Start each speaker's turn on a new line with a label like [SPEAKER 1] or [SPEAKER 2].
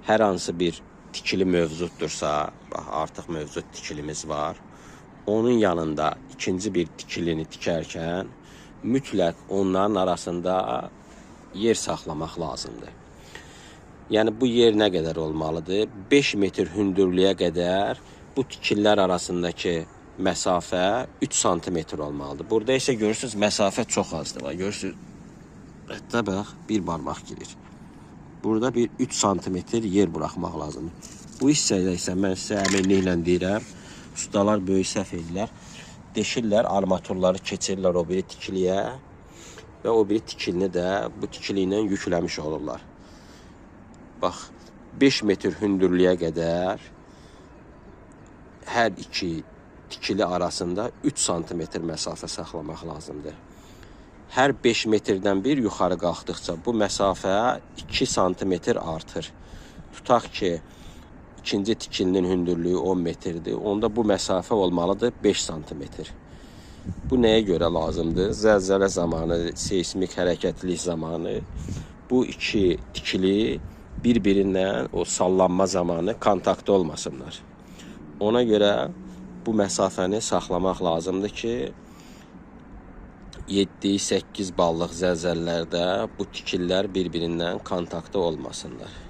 [SPEAKER 1] hər hansı bir tikili mövcuddursa, bax, artıq mövcud tikilimiz var. Onun yanında ikinci bir tikilini tikərkən mütləq onların arasında yer saxlamaq lazımdır. Yəni bu yer nə qədər olmalıdır? 5 metr hündürlüyə qədər bu tikillər arasındakı məsafə 3 santimetr olmalıdır. Burada isə görürsünüz məsafə çox azdır. Görürsünüz, hətta bax, bir barmaq girir. Burada bir 3 santimetr yer buraxmaq lazımdır. Bu hissədə isə mən sizə əminliklə deyirəm, ustalar böyük səhv edirlər. Deşirlər, armaturları keçirirlər o biri tikiliyə və o biri tikilini də bu tikili ilə yükləmiş olurlar. Bax, 5 metr hündürlüyə qədər hər iki tikili arasında 3 santimetr məsafə saxlamaq lazımdır. Hər 5 metrdən bir yuxarı qalxdıqca bu məsafə 2 santimetr artır. Tutaq ki, ikinci tikilinin hündürlüyü 10 metrdir. Onda bu məsafə olmalıdır 5 santimetr. Bu nəyə görə lazımdır? Zəlzələ zamanı, seismik hərəkətlilik zamanı bu iki tikili bir-birindən o sallanma zamanı kontaktda olmasınlar. Ona görə bu məsafəni saxlamaq lazımdır ki, 7-8 ballıq zəlzələlərdə bu tikillər bir-birindən kontaktda olmasınlar.